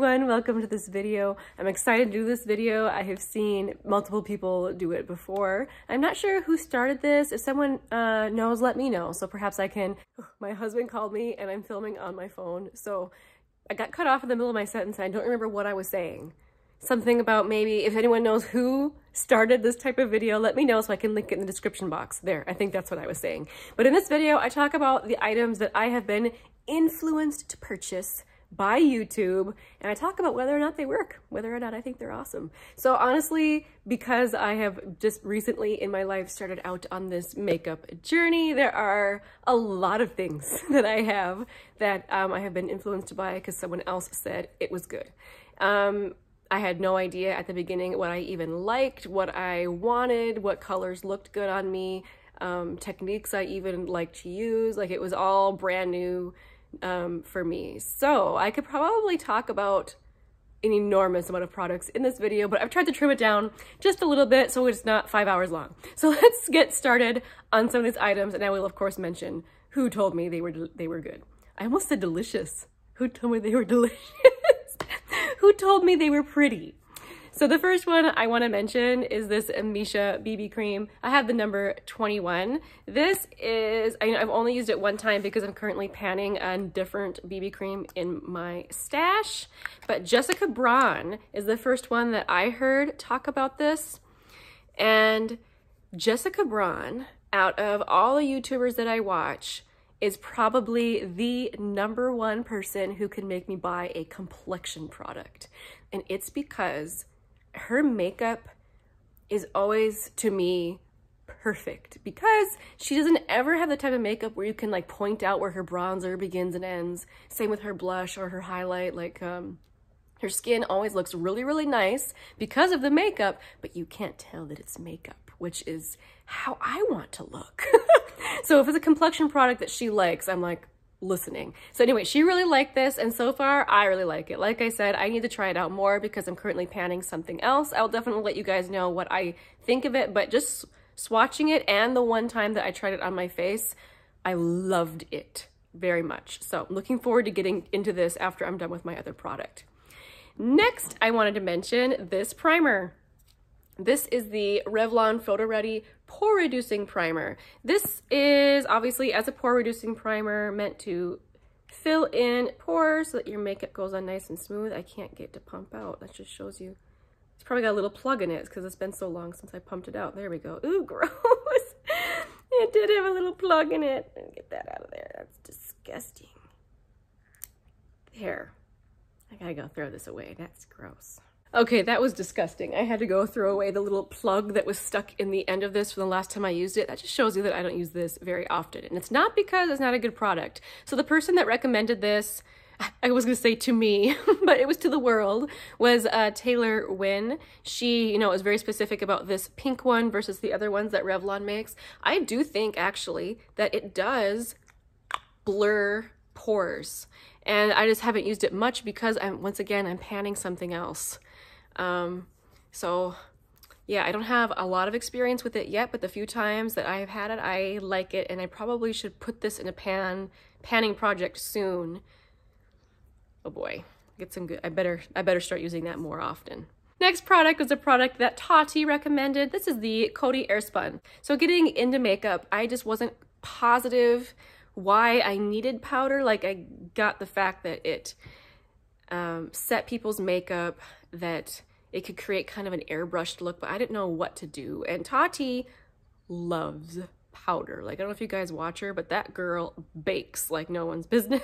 everyone, welcome to this video. I'm excited to do this video. I have seen multiple people do it before. I'm not sure who started this. If someone knows, let me know. So perhaps I can, my husband called me and I'm filming on my phone. So I got cut off in the middle of my sentence and I don't remember what I was saying. Something about maybe if anyone knows who started this type of video, let me know so I can link it in the description box. There, I think that's what I was saying. But in this video, I talk about the items that I have been influenced to purchase by YouTube, and I talk about whether or not they work, whether or not I think they're awesome. So honestly, because I have just recently in my life started out on this makeup journey, there are a lot of things that I have that I have been influenced by because someone else said it was good. I had no idea at the beginning what I even liked, what I wanted, what colors looked good on me, techniques I even liked to use. Like, it was all brand new for me. So I could probably talk about an enormous amount of products in this video, but I've tried to trim it down just a little bit so it's not 5 hours long. So let's get started on some of these items, and I will of course mention who told me they were good. I almost said delicious. Who told me they were delicious? Who told me they were pretty? So the first one I want to mention is this Misha BB cream. I have the number 21. This is, I've only used it one time because I'm currently panning a different BB cream in my stash. But Jessica Braun is the first one that I heard talk about this. And Jessica Braun, out of all the YouTubers that I watch, is probably the #1 person who can make me buy a complexion product. And it's because her makeup is always, to me, perfect, because she doesn't ever have the type of makeup where you can like point out where her bronzer begins and ends. Same with her blush or her highlight. Like her skin always looks really, really nice because of the makeup, but you can't tell that it's makeup, which is how I want to look. So if it's a complexion product that she likes, I'm like listening. So anyway, she really liked this, and so far I really like it. Like I said, I need to try it out more because I'm currently panning something else. I'll definitely let you guys know what I think of it, but just swatching it and the one time that I tried it on my face, I loved it very much. So I'm looking forward to getting into this after I'm done with my other product. Next, I wanted to mention this primer. This is the Revlon Photo Ready Pore Reducing Primer. This is obviously, as a pore reducing primer, meant to fill in pores so that your makeup goes on nice and smooth. I can't get it to pump out. That just shows you. It's probably got a little plug in it because it's been so long since I pumped it out. There we go. Ooh, gross. It did have a little plug in it. Get that out of there. That's disgusting. There. I gotta go throw this away. That's gross. Okay, that was disgusting. I had to go throw away the little plug that was stuck in the end of this from the last time I used it. That just shows you that I don't use this very often. And it's not because it's not a good product. So the person that recommended this, I was gonna say to me, but it was to the world, was Taylor Wynn. She, was very specific about this pink one versus the other ones that Revlon makes. I do think actually that it does blur pores. And I just haven't used it much because once again, I'm panning something else. So yeah, I don't have a lot of experience with it yet, but the few times that I've had it, I like it, and I probably should put this in a panning project soon. Oh boy, get some good, I better start using that more often. Next product is a product that Tati recommended. This is the Coty Airspun. So getting into makeup, I just wasn't positive why I needed powder. Like, I got the fact that it set people's makeup, that it could create kind of an airbrushed look, but I didn't know what to do. And Tati loves powder. Like, I don't know if you guys watch her, but that girl bakes like no one's business.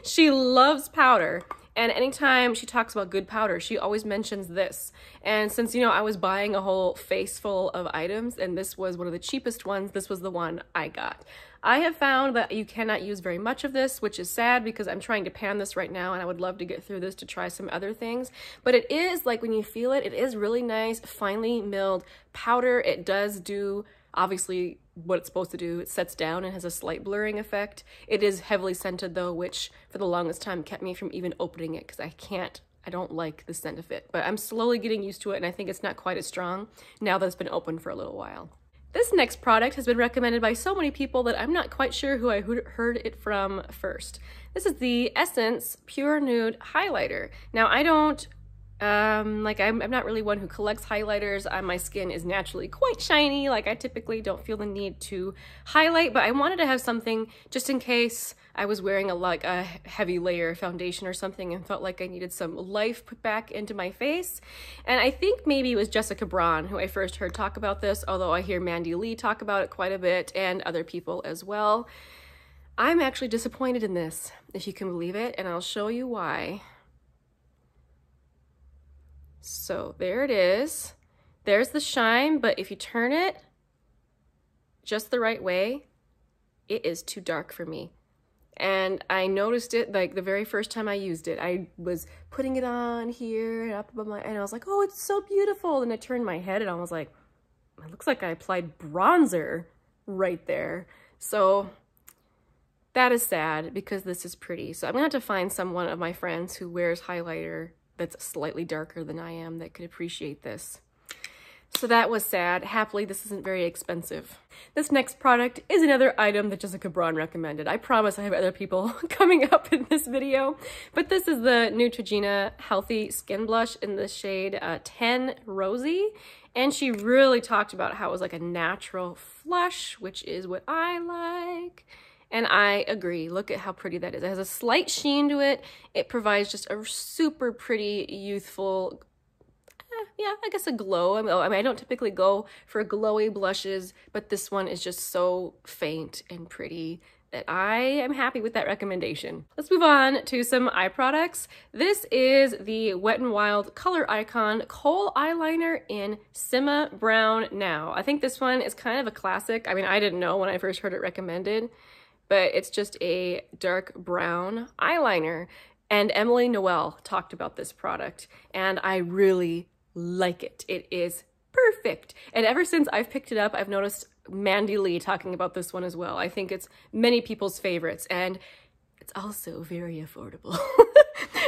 She loves powder. And anytime she talks about good powder, she always mentions this. And since, I was buying a whole face full of items, and this was one of the cheapest ones, this was the one I got. I have found that you cannot use very much of this, which is sad because I'm trying to pan this right now and I would love to get through this to try some other things. But it is, like, when you feel it, it is really nice, finely milled powder. It does do, obviously, what it's supposed to do. It sets down and has a slight blurring effect. It is heavily scented though, which for the longest time kept me from even opening it because I don't like the scent of it. But I'm slowly getting used to it, and I think it's not quite as strong now that it's been open for a little while. This next product has been recommended by so many people that I'm not quite sure who I heard it from first. This is the Essence Pure Nude Highlighter. Now I don't, I'm not really one who collects highlighters. My skin is naturally quite shiny. Like I typically don't feel the need to highlight, but I wanted to have something just in case I was wearing a heavy layer foundation or something and felt like I needed some life put back into my face. And I think maybe it was Jessica Braun who I first heard talk about this, although I hear Mandy Lee talk about it quite a bit and other people as well. I'm actually disappointed in this, if you can believe it, and I'll show you why. So there it is. There's the shine, but if you turn it just the right way, it is too dark for me. And I noticed it like the very first time I used it. I was putting it on here and up above my, and I was like, oh, it's so beautiful. And I turned my head and I was like, it looks like I applied bronzer right there. So that is sad because this is pretty. So I'm gonna have to find someone of my friends who wears highlighter that's slightly darker than I am that could appreciate this. So that was sad. Happily, this isn't very expensive. This next product is another item that Jessica Braun recommended. I promise I have other people coming up in this video, but this is the Neutrogena Healthy Skin Blush in the shade 10 Rosy. And she really talked about how it was like a natural flush, which is what I like. And I agree. Look at how pretty that is. It has a slight sheen to it. It provides just a super pretty, youthful, yeah, I guess a glow. I mean, I don't typically go for glowy blushes, but this one is just so faint and pretty that I am happy with that recommendation. Let's move on to some eye products. This is the Wet n Wild Color Icon Kohl Eyeliner in Sima Brown Now. I think this one is kind of a classic. I mean, I didn't know when I first heard it recommended, but it's just a dark brown eyeliner. And Emily Noel talked about this product, and I really like it. It is perfect. And ever since I've picked it up, I've noticed Mandy Lee talking about this one as well. I think it's many people's favorites, and it's also very affordable,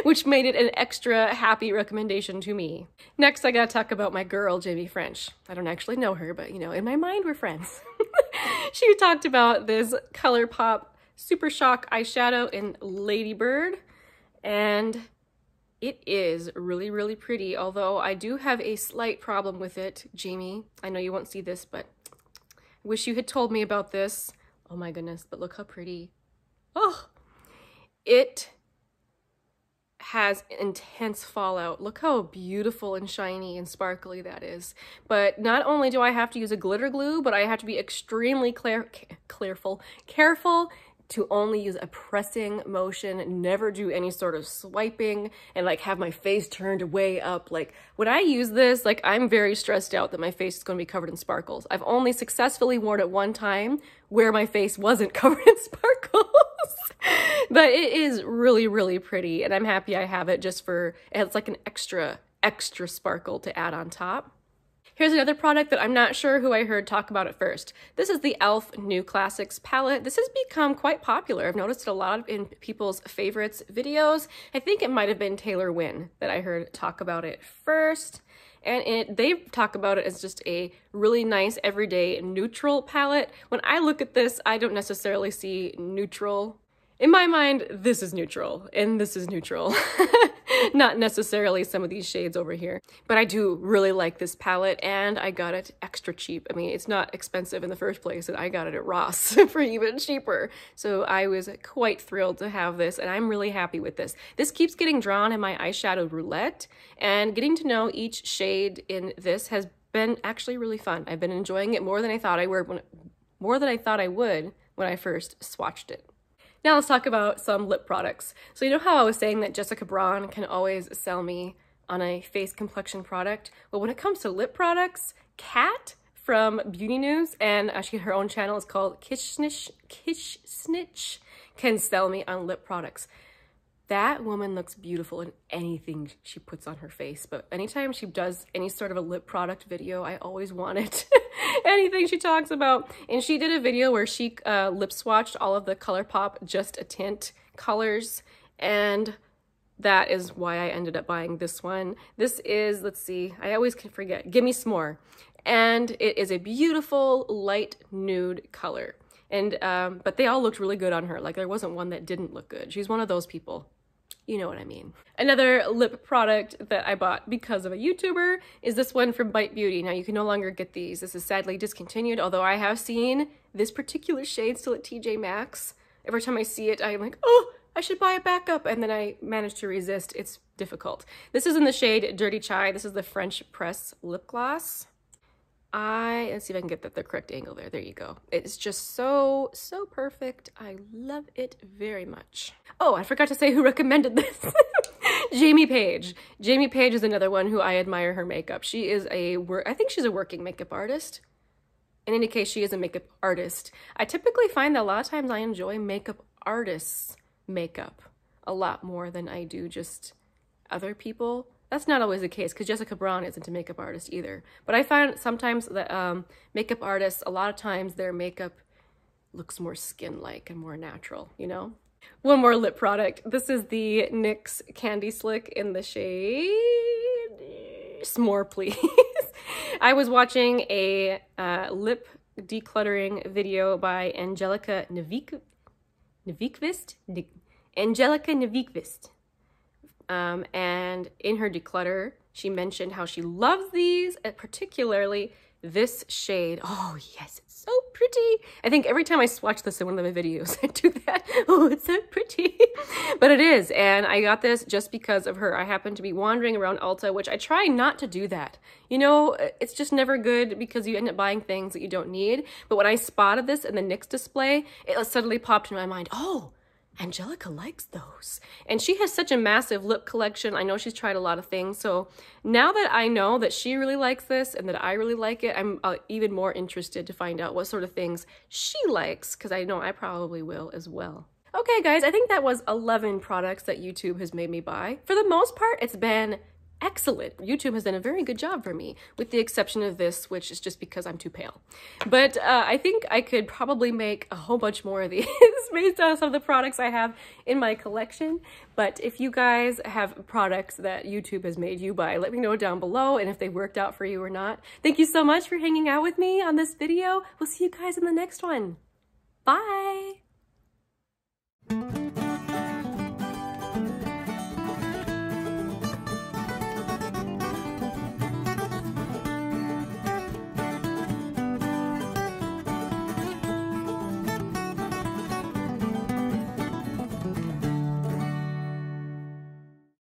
which made it an extra happy recommendation to me. Next, I gotta talk about my girl, Jamie French. I don't actually know her, but you know, in my mind, we're friends. She talked about this ColourPop Super Shock eyeshadow in Lady Bird, and it is really, really pretty, although I do have a slight problem with it, Jamie. I know you won't see this, but I wish you had told me about this. Oh my goodness, but look how pretty. Oh, it has intense fallout. Look how beautiful and shiny and sparkly that is. But not only do I have to use a glitter glue, but I have to be extremely careful to only use a pressing motion, never do any sort of swiping, and like have my face turned way up. Like when I use this, like I'm very stressed out that my face is going to be covered in sparkles. I've only successfully worn it one time where my face wasn't covered in sparkles. But it is really, really pretty, and I'm happy I have it just for, it's like an extra sparkle to add on top. Here's another product that I'm not sure who I heard talk about it first. This is the e.l.f. New Classics palette. This has become quite popular. I've noticed it a lot in people's favorites videos. I think it might have been Taylor Wynn that I heard talk about it first. And they talk about it as just a really nice everyday neutral palette. When I look at this, I don't necessarily see neutral. In my mind, this is neutral, and this is neutral. Not necessarily some of these shades over here. But I do really like this palette, and I got it extra cheap. I mean, it's not expensive in the first place, and I got it at Ross for even cheaper. So I was quite thrilled to have this, and I'm really happy with this. This keeps getting drawn in my eyeshadow roulette, and getting to know each shade in this has been actually really fun. I've been enjoying it more than I thought I would when I first swatched it. Now let's talk about some lip products. So you know how I was saying that Jessica Braun can always sell me on a face complexion product? Well, when it comes to lip products, Kat from Beauty News, and actually her own channel is called Kish Snitch, can sell me on lip products. That woman looks beautiful in anything she puts on her face, but anytime she does any sort of a lip product video, I always want it. Anything she talks about. And she did a video where she lip swatched all of the ColourPop Just a Tint colors, and that is why I ended up buying this one. This is, let's see, I always can forget, Gimme S'more. And it is a beautiful light nude color. And, but they all looked really good on her. Like there wasn't one that didn't look good. She's one of those people. You know what I mean. Another lip product that I bought because of a YouTuber is this one from Bite Beauty. Now you can no longer get these. This is sadly discontinued, although I have seen this particular shade still at TJ Maxx. Every time I see it, I'm like, oh, I should buy a backup. And then I manage to resist. It's difficult. This is in the shade Dirty Chai. This is the French Press lip gloss. Let's see if I can get the correct angle there. There you go. It's just so perfect. I love it very much. Oh, I forgot to say who recommended this. Jamie Page. Jamie Page is another one who I admire her makeup. She is I think she's a working makeup artist. In any case, she is a makeup artist. I typically find that a lot of times I enjoy makeup artists' makeup a lot more than I do just other people. That's not always the case because Jessica Braun isn't a makeup artist either. But I find sometimes that makeup artists, a lot of times their makeup looks more skin-like and more natural, you know? One more lip product. This is the NYX Candy Slick in the shade S'more, please. I was watching a lip decluttering video by Angelica Nvikvist. And in her declutter, she mentioned how she loves these, and particularly this shade. Oh yes, it's so pretty. I think every time I swatch this in one of my videos, I do that. Oh, it's so pretty. But it is, and I got this just because of her. I happened to be wandering around Ulta, which I try not to do that. You know, it's just never good because you end up buying things that you don't need. But when I spotted this in the NYX display, it suddenly popped in my mind, oh, Angelica likes those. And she has such a massive lip collection. I know she's tried a lot of things. So now that I know that she really likes this and that I really like it, I'm even more interested to find out what sort of things she likes, because I know I probably will as well. Okay, guys, I think that was 11 products that YouTube has made me buy. For the most part, it's been excellent. YouTube has done a very good job for me, with the exception of this, which is just because I'm too pale. But I think I could probably make a whole bunch more of these based on some of the products I have in my collection. But if you guys have products that YouTube has made you buy, let me know down below, and if they worked out for you or not. Thank you so much for hanging out with me on this video. We'll see you guys in the next one. Bye!